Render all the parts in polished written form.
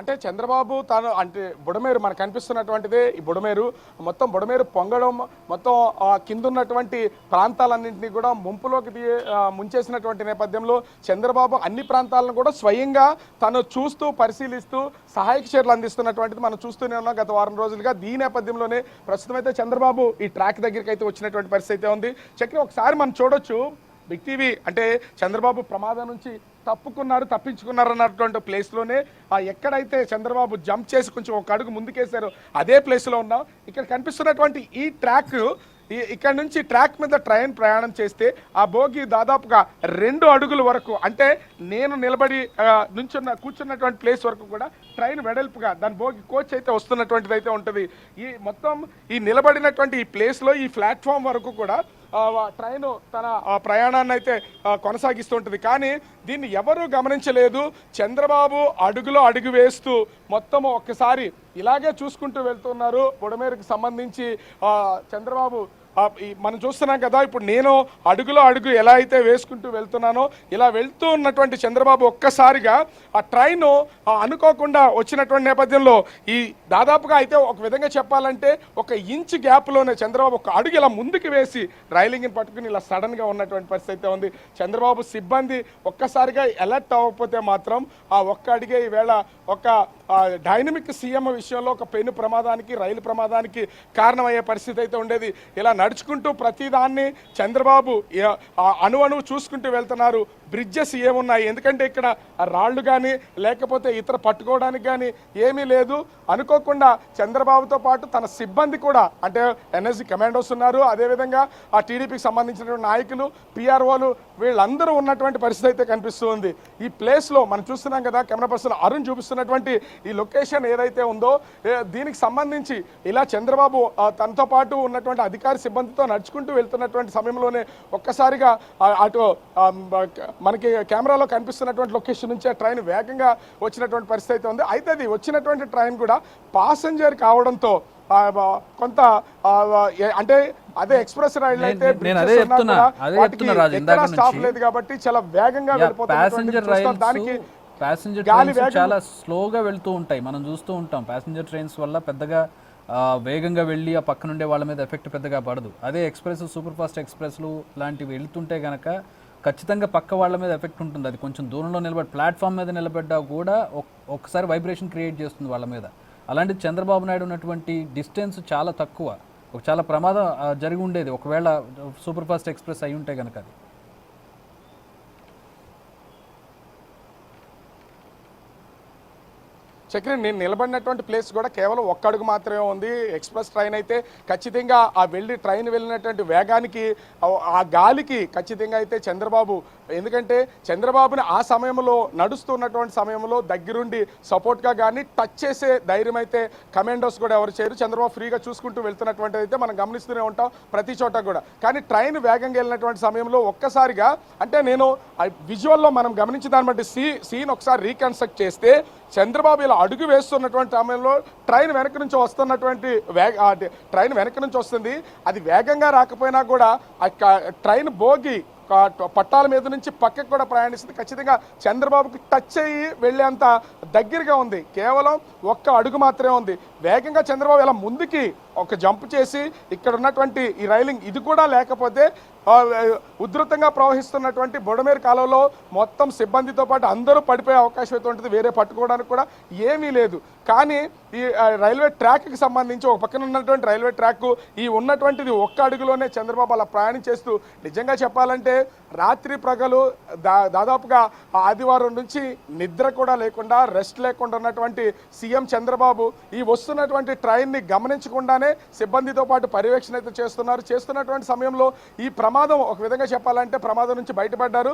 అంటే చంద్రబాబు తాను అంటే బుడమేరు మనకు కనిపిస్తున్నటువంటిదే ఈ బుడమేరు మొత్తం బుడమేరు పొంగడం మొత్తం కింద ఉన్నటువంటి ప్రాంతాలన్నింటినీ కూడా ముంపులోకి ముంచేసినటువంటి నేపథ్యంలో చంద్రబాబు అన్ని ప్రాంతాలను కూడా స్వయంగా తను చూస్తూ పరిశీలిస్తూ సహాయక చర్యలు అందిస్తున్నటువంటిది మనం చూస్తూనే ఉన్నాం గత వారం రోజులుగా. ఈ నేపథ్యంలోనే ప్రస్తుతం అయితే చంద్రబాబు ఈ ట్రాక్ దగ్గరికి అయితే వచ్చినటువంటి పరిస్థితి అయితే ఉంది. చక్రి ఒకసారి మనం చూడొచ్చు బిగ్ టీవీ అంటే చంద్రబాబు ప్రమాదం నుంచి తప్పించుకున్నారు అన్నటువంటి ప్లేస్లోనే ఎక్కడైతే చంద్రబాబు జంప్ చేసి కొంచెం ఒక అడుగు ముందుకేశారో అదే ప్లేస్లో ఉన్నాం. ఇక్కడ కనిపిస్తున్నటువంటి ఈ ట్రాక్ ఇక్కడ నుంచి ట్రాక్ మీద ట్రైన్ ప్రయాణం చేస్తే ఆ బోగి దాదాపుగా 2 అడుగుల వరకు అంటే నేను నిలబడి కూర్చున్నటువంటి ప్లేస్ వరకు కూడా ట్రైన్ వెడల్పుగా దాని బోగి కోచ్ అయితే వస్తున్నటువంటిది అయితే ఉంటుంది. ఈ మొత్తం ఈ నిలబడినటువంటి ఈ ప్లేస్లో ఈ ప్లాట్ఫామ్ వరకు కూడా ట్రైన్ తన ప్రయాణాన్ని అయితే కొనసాగిస్తుంటుంది. కానీ దీన్ని ఎవరూ గమనించలేదు. చంద్రబాబు అడుగులో అడుగు వేస్తూ మొత్తం ఒక్కసారి ఇలాగే చూసుకుంటూ వెళ్తున్నారు. బుడమేరుకు సంబంధించి చంద్రబాబు మనం చూస్తున్నాం కదా, ఇప్పుడు నేను అడుగులో అడుగు ఎలా అయితే వేసుకుంటూ వెళ్తున్నానో ఇలా వెళ్తూ ఉన్నటువంటి చంద్రబాబు ఒక్కసారిగా ఆ ట్రైన్ అనుకోకుండా వచ్చినటువంటి నేపథ్యంలో ఈ దాదాపుగా అయితే ఒక విధంగా చెప్పాలంటే 1 ఇంచ్ గ్యాప్లోనే చంద్రబాబు ఒక అడుగు ఇలా ముందుకు వేసి రైలింగ్ని పట్టుకుని ఇలా సడన్గా ఉన్నటువంటి పరిస్థితి అయితే ఉంది. చంద్రబాబు సిబ్బంది ఒక్కసారిగా అలర్ట్ అవ్వకపోతే మాత్రం ఆ ఒక్క అడిగే ఈవేళ ఒక డైనమిక్ సీఎం విషయంలో ఒక పెను ప్రమాదానికి రైలు ప్రమాదానికి కారణమయ్యే పరిస్థితి అయితే ఉండేది. ఇలా నడుచుకుంటూ ప్రతిదాన్ని చంద్రబాబు అణువణువు చూసుకుంటూ వెళ్తున్నారు. బ్రిడ్జెస్ ఏమున్నాయి, ఎందుకంటే ఇక్కడ రాళ్ళు కానీ లేకపోతే ఇతర పట్టుకోవడానికి కానీ ఏమీ లేదు. అనుకోకుండా చంద్రబాబుతో పాటు తన సిబ్బంది కూడా అంటే ఎన్ఎస్జీ కమాండోస్ ఉన్నారు, అదేవిధంగా ఆ టీడీపీకి సంబంధించినటువంటి నాయకులు పిఆర్ఓలు వీళ్ళందరూ ఉన్నటువంటి పరిస్థితి అయితే కనిపిస్తుంది. ఈ ప్లేస్లో మనం చూస్తున్నాం కదా, కెమెరా పర్సన్ అరుణ్ చూపిస్తున్నటువంటి ఈ లొకేషన్ ఏదైతే ఉందో దీనికి సంబంధించి ఇలా చంద్రబాబు తనతో పాటు ఉన్నటువంటి అధికారి సిబ్బందితో నడుచుకుంటూ వెళ్తున్నటువంటి సమయంలోనే ఒక్కసారిగా అటు మనకి కెమెరాలో కనిపిస్తున్నటువంటి లొకేషన్ నుంచి ఆ ట్రైన్ వేగంగా వచ్చినటువంటి పరిస్థితి అయితే ఉంది. అయితే అది వచ్చినటువంటి ట్రైన్ కూడా ప్యాసింజర్ కావడంతో కొంత అంటే అదే ఎక్స్ప్రెస్ రైలు అయితే స్టాప్ లేదు కాబట్టి చాలా వేగంగా వెళ్ళిపోతుంది. దానికి ప్యాసింజర్ ట్రైన్స్ చాలా స్లోగా వెళ్తూ ఉంటాయి, మనం చూస్తూ ఉంటాం. ప్యాసింజర్ ట్రైన్స్ వల్ల పెద్దగా వేగంగా వెళ్ళి ఆ పక్కన ఉండే వాళ్ళ మీద ఎఫెక్ట్ పెద్దగా పడదు. అదే ఎక్స్ప్రెస్ సూపర్ ఫాస్ట్ ఎక్స్ప్రెస్లు లాంటివి వెళ్తుంటే కనుక ఖచ్చితంగా పక్క వాళ్ళ మీద ఎఫెక్ట్ ఉంటుంది. అది కొంచెం దూరంలో నిలబడి ప్లాట్ఫామ్ మీద నిలబడ్డా కూడా ఒకసారి వైబ్రేషన్ క్రియేట్ చేస్తుంది వాళ్ళ మీద. అలాంటి చంద్రబాబు నాయుడు ఉన్నటువంటి డిస్టెన్స్ చాలా తక్కువ, చాలా ప్రమాదం జరిగి ఉండేది ఒకవేళ సూపర్ ఫాస్ట్ ఎక్స్ప్రెస్ అయి ఉంటే కనుక. అది చక్రి నేను నిలబడినటువంటి ప్లేస్ కూడా కేవలం 1 అడుగు మాత్రమే ఉంది. ఎక్స్ప్రెస్ ట్రైన్ అయితే ఖచ్చితంగా ఆ ట్రైన్ వెళ్ళినటువంటి వేగానికి ఆ గాలికి ఖచ్చితంగా అయితే చంద్రబాబు, ఎందుకంటే చంద్రబాబుని ఆ సమయంలో నడుస్తున్నటువంటి సమయంలో దగ్గరుండి సపోర్ట్గా కానీ టచ్ చేసే ధైర్యం అయితే కమాండోస్ కూడా ఎవరు చేయరు. చంద్రబాబు ఫ్రీగా చూసుకుంటూ వెళ్తున్నటువంటిది అయితే మనం గమనిస్తూనే ఉంటాం ప్రతి చోట కూడా. కానీ ట్రైన్ వేగంగా వెళ్ళినటువంటి సమయంలో ఒక్కసారిగా అంటే నేను విజువల్లో మనం గమనించిన దాన్ని బట్టి సీన్ ఒకసారి రీకన్స్ట్రక్ట్ చేస్తే చంద్రబాబు ఇలా అడుగు వేస్తున్నటువంటి సమయంలో ట్రైన్ వెనక నుంచి వస్తున్నటువంటి ట్రైన్ వెనక నుంచి వస్తుంది. అది వేగంగా రాకపోయినా కూడా ట్రైన్ బోగి పట్టాల మీద నుంచి పక్కకు కూడా ప్రయాణిస్తుంది. ఖచ్చితంగా చంద్రబాబుకి టచ్ అయ్యి వెళ్ళేంత దగ్గరగా ఉంది. కేవలం 1 అడుగు మాత్రమే ఉంది. వేగంగా చంద్రబాబు ఇలా ముందుకి ఒక జంప్ చేసి ఇక్కడ ఉన్నటువంటి ఈ రైలింగ్ ఇది కూడా లేకపోతే ఉధృతంగా ప్రవహిస్తున్నటువంటి బుడమేరు కాలంలో మొత్తం సిబ్బందితో పాటు అందరూ పడిపోయే అవకాశం అయితే ఉంటుంది. వేరే పట్టుకోవడానికి కూడా ఏమీ లేదు. కానీ ఈ రైల్వే ట్రాక్కి సంబంధించి ఒక పక్కన ఉన్నటువంటి రైల్వే ట్రాక్ ఈ ఉన్నటువంటిది 1 అడుగులోనే చంద్రబాబు అలా ప్రయాణం చేస్తూ నిజంగా చెప్పాలంటే రాత్రి ప్రగలు దాదాపుగా ఆదివారం నుంచి నిద్ర కూడా లేకుండా రెస్ట్ లేకుండా ఉన్నటువంటి సీఎం చంద్రబాబు ఈ వస్తున్నటువంటి ట్రైన్ని గమనించకుండానే సిబ్బందితో పాటు పర్యవేక్షణ అయితే చేస్తున్నటువంటి సమయంలో ఈ ప్రమాదం ఒక విధంగా చెప్పాలంటే ప్రమాదం నుంచి బయటపడ్డారు.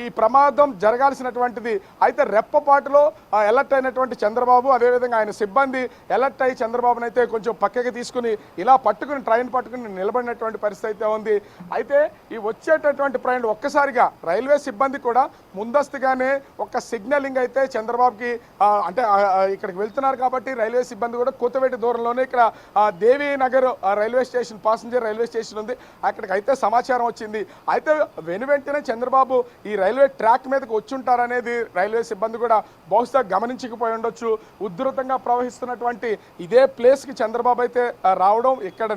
ఈ ప్రమాదం జరగాల్సినటువంటిది అయితే రెప్పపాటులో అలర్ట్ అయినటువంటి చంద్రబాబు, అదేవిధంగా ఆయన సిబ్బంది అలర్ట్ అయ్యి చంద్రబాబుని అయితే కొంచెం పక్కకి తీసుకుని ఇలా ట్రైన్ పట్టుకుని నిలబడినటువంటి పరిస్థితి అయితే ఉంది. అయితే ఈ వచ్చేటటువంటి ట్రైన్ ఒక్కసారిగా రైల్వే సిబ్బంది కూడా ముందస్తుగానే ఒక సిగ్నలింగ్ అయితే చంద్రబాబుకి అంటే ఇక్కడికి వెళ్తున్నారు కాబట్టి రైల్వే సిబ్బంది కూడా కూతవేటి దూరంలోనే ఇక్కడ Devi Nagar railway station passenger railway station ఉంది, అక్కడికి అయితే సమాచారం వచ్చింది. అయితే వెంటనే చంద్రబాబు ఈ రైల్వే ట్రాక్ మీదకి వచ్చుంటారనేది రైల్వే సిబ్బంది కూడా బహుశా గమనించకపోయి ఉండొచ్చు. ఉధృతంగా ప్రవహిస్తున్నటువంటి ఇదే ప్లేస్కి చంద్రబాబు అయితే రావడం, ఇక్కడ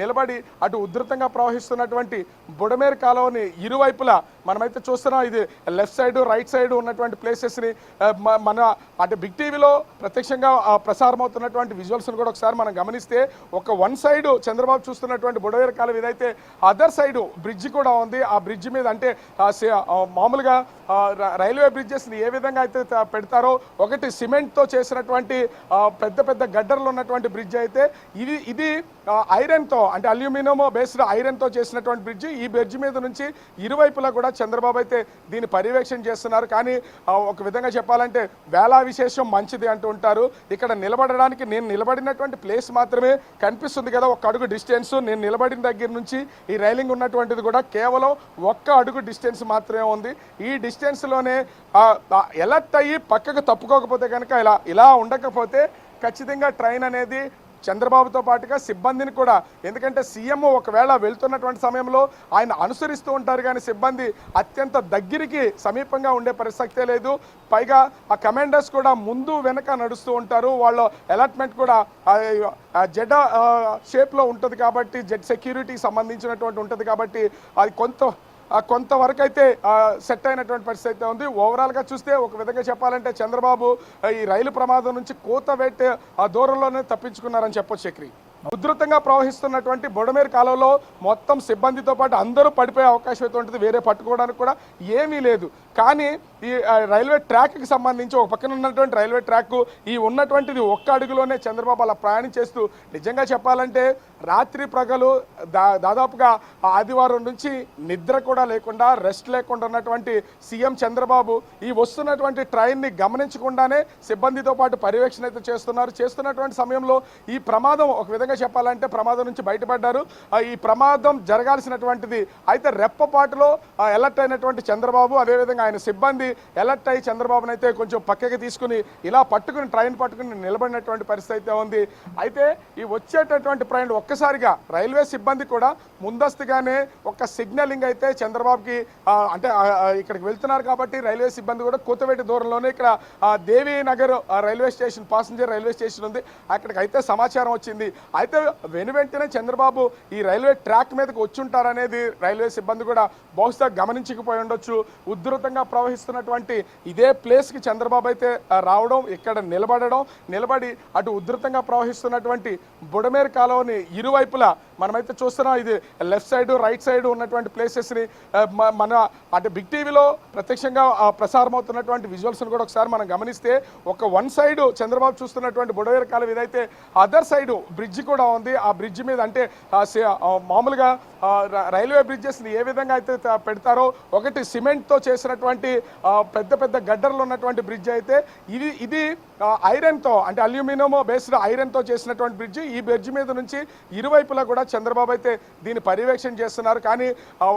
నిలబడి అటు ఉధృతంగా ప్రవహిస్తున్నటువంటి బుడమేరు కాలువని ఇరువైపులా మనమైతే చూస్తున్నాం. ఇది లెఫ్ట్ సైడ్ రైట్ సైడ్ ఉన్నటువంటి ప్లేసెస్ని మన అంటే బిగ్ టీవీలో ప్రత్యక్షంగా ప్రసారం అవుతున్నటువంటి విజువల్స్ని కూడా ఒకసారి మనం గమనిస్తే ఒక వన్ సైడ్ చంద్రబాబు చూస్తున్నటువంటి బుడమేరు కాలువ ఇదైతే అదర్ సైడ్ బ్రిడ్జ్ కూడా ఉంది. ఆ బ్రిడ్జ్ మీద అంటే మామూలుగా రైల్వే బ్రిడ్జెస్ని ఏ విధంగా అయితే పెడతారో ఒకటి సిమెంట్తో చేసినటువంటి పెద్ద గడ్డర్లు ఉన్నటువంటి బ్రిడ్జ్ అయితే ఇది ఐరన్తో అంటే అల్యూమినియం బేస్డ్ ఐరన్తో చేసినటువంటి బ్రిడ్జ్. ఈ బ్రిడ్జ్ మీద నుంచి ఇరువైపులా కూడా చంద్రబాబు అయితే దీన్ని పర్యవేక్షణ చేస్తున్నారు. కానీ ఒక విధంగా చెప్పాలంటే వేళా విశేషం మంచిది అంటూ ఉంటారు. ఇక్కడ నిలబడడానికి నేను నిలబడినటువంటి ప్లేస్ మాత్రమే కనిపిస్తుంది కదా, ఒక అడుగు డిస్టెన్స్. నేను నిలబడిన దగ్గర నుంచి ఈ రైలింగ్ ఉన్నటువంటిది కూడా కేవలం ఒక్క అడుగు డిస్టెన్స్ మాత్రమే ఉంది. ఈ డిస్టెన్స్లోనే ఎలర్ట్ అయ్యి పక్కకు తప్పుకోకపోతే కనుక ఇలా ఉండకపోతే ఖచ్చితంగా ట్రైన్ అనేది చంద్రబాబుతో పాటుగా సిబ్బందిని కూడా, ఎందుకంటే సీఎం ఒకవేళ వెళ్తున్నటువంటి సమయంలో ఆయన అనుసరిస్తూ ఉంటారు కానీ సిబ్బంది అత్యంత దగ్గరికి సమీపంగా ఉండే పరిస్థితే లేదు. పైగా ఆ కమాండర్స్ కూడా ముందు వెనక నడుస్తూ ఉంటారు. వాళ్ళ అలాట్మెంట్ కూడా జెడ్ షేప్లో ఉంటుంది కాబట్టి, జెడ్ సెక్యూరిటీకి సంబంధించినటువంటి ఉంటుంది కాబట్టి అది కొంతవరకు అయితే సెట్ అయినటువంటి పరిస్థితి అయితే ఉంది. ఓవరాల్గా చూస్తే ఒక విధంగా చెప్పాలంటే చంద్రబాబు ఈ రైలు ప్రమాదం నుంచి కూతవేట్ దూరంలోనే తప్పించుకున్నారని చెప్పొచ్చు. చక్రి ఉధృతంగా ప్రవహిస్తున్నటువంటి బుడమేరు కాలువలో మొత్తం సిబ్బందితో పాటు అందరూ పడిపోయే అవకాశం అయితే ఉంటుంది. వేరే పట్టుకోవడానికి కూడా ఏమీ లేదు. కానీ ఈ రైల్వే ట్రాక్కి సంబంధించి ఒక పక్కన ఉన్నటువంటి రైల్వే ట్రాక్ ఈ ఉన్నటువంటిది ఒక్క అడుగులోనే చంద్రబాబు అలా ప్రయాణం చేస్తూ నిజంగా చెప్పాలంటే రాత్రి ప్రగలు దాదాపుగా ఆదివారం నుంచి నిద్ర కూడా లేకుండా రెస్ట్ లేకుండా ఉన్నటువంటి సీఎం చంద్రబాబు ఈ వస్తున్నటువంటి ట్రైన్ని గమనించకుండానే సిబ్బందితో పాటు పర్యవేక్షణ అయితే చేస్తున్నటువంటి సమయంలో ఈ ప్రమాదం ఒక విధంగా చెప్పాలంటే ప్రమాదం నుంచి బయటపడ్డారు. ఈ ప్రమాదం జరగాల్సినటువంటిది అయితే రెప్పపాటులో అలర్ట్ అయినటువంటి చంద్రబాబు, అదేవిధంగా ఆయన సిబ్బంది అలర్ట్ అయ్యి చంద్రబాబుని అయితే కొంచెం పక్కకి తీసుకుని ఇలా ట్రైన్ పట్టుకుని నిలబడినటువంటి పరిస్థితి అయితే ఉంది. అయితే ఈ వచ్చేటటువంటి ట్రైన్ ఒక్కసారిగా రైల్వే సిబ్బంది కూడా ముందస్తుగానే ఒక సిగ్నలింగ్ అయితే చంద్రబాబుకి అంటే ఇక్కడికి వెళ్తున్నారు కాబట్టి రైల్వే సిబ్బంది కూడా కూతవేటి దూరంలోనే ఇక్కడ Devi Nagar railway station passenger railway station ఉంది, అక్కడికి అయితే సమాచారం వచ్చింది. అయితే వెంటనే చంద్రబాబు ఈ రైల్వే ట్రాక్ మీదకి వచ్చుంటారనేది రైల్వే సిబ్బంది కూడా బహుశా గమనించకపోయి ఉండొచ్చు. ఉధృతంగా ప్రవహిస్తున్నటువంటి ఇదే ప్లేస్కి చంద్రబాబు అయితే రావడం, ఇక్కడ నిలబడి అటు ఉధృతంగా ప్రవహిస్తున్నటువంటి బుడమేరు కాలువని ఇరువైపులా మనమైతే చూస్తున్నాం. ఇది లెఫ్ట్ సైడ్ రైట్ సైడ్ ఉన్నటువంటి ప్లేసెస్ని మన అంటే బిగ్ టీవీలో ప్రత్యక్షంగా ప్రసారం అవుతున్నటువంటి విజువల్స్ని కూడా ఒకసారి మనం గమనిస్తే ఒక వన్ సైడ్ చంద్రబాబు చూస్తున్నటువంటి బుడమేరు కాలువ ఇదైతే అదర్ సైడ్ బ్రిడ్జ్ కూడా ఉంది. ఆ బ్రిడ్జ్ మీద అంటే మామూలుగా రైల్వే బ్రిడ్జెస్ని ఏ విధంగా అయితే పెడతారో ఒకటి సిమెంట్తో చేసినటువంటి పెద్ద గడ్డర్లు ఉన్నటువంటి బ్రిడ్జ్ అయితే ఇది ఐరన్తో అంటే అల్యూమినియం బేస్డ్ ఐరన్తో చేసినటువంటి బ్రిడ్జ్. ఈ బ్రిడ్జ్ మీద నుంచి ఇరువైపులా కూడా చంద్రబాబు అయితే దీన్ని పర్యవేక్షణ చేస్తున్నారు. కానీ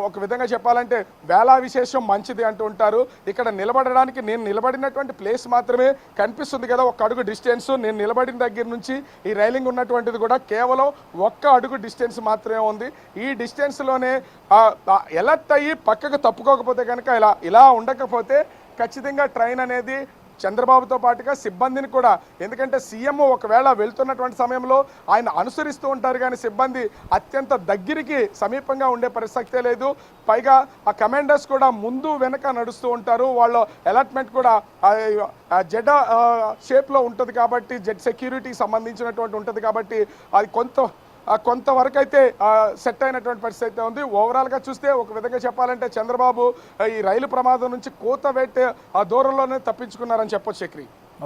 ఒక విధంగా చెప్పాలంటే వేళా విశేషం మంచిది అంటూ ఉంటారు. ఇక్కడ నిలబడడానికి నేను నిలబడినటువంటి ప్లేస్ మాత్రమే కనిపిస్తుంది కదా, ఒక అడుగు డిస్టెన్స్. నేను నిలబడిన దగ్గర నుంచి ఈ రైలింగ్ ఉన్నటువంటిది కూడా కేవలం ఒక్క అడుగు డిస్టెన్స్ మాత్రమే ఉంది. ఈ డిస్టెన్స్లోనే ఎలర్ట్ అయ్యి పక్కకు తప్పుకోకపోతే కనుక ఇలా ఉండకపోతే ఖచ్చితంగా ట్రైన్ అనేది చంద్రబాబుతో పాటుగా సిబ్బందిని కూడా, ఎందుకంటే సీఎం ఒకవేళ వెళ్తున్నటువంటి సమయంలో ఆయన అనుసరిస్తూ ఉంటారు కానీ సిబ్బంది అత్యంత దగ్గరికి సమీపంగా ఉండే పరిస్థితే లేదు. పైగా ఆ కమాండర్స్ కూడా ముందు వెనక నడుస్తూ ఉంటారు. వాళ్ళ అలాట్మెంట్ కూడా జెడ్ షేప్లో ఉంటుంది కాబట్టి, జెడ్ సెక్యూరిటీకి సంబంధించినటువంటి ఉంటుంది కాబట్టి అది కొంతవరకు అయితే సెట్ అయినటువంటి పరిస్థితి అయితే ఉంది. ఓవరాల్గా చూస్తే ఒక విధంగా చెప్పాలంటే చంద్రబాబు ఈ రైలు ప్రమాదం నుంచి కూతవేట్ దూరంలోనే తప్పించుకున్నారని చెప్పొచ్చు. చక్రి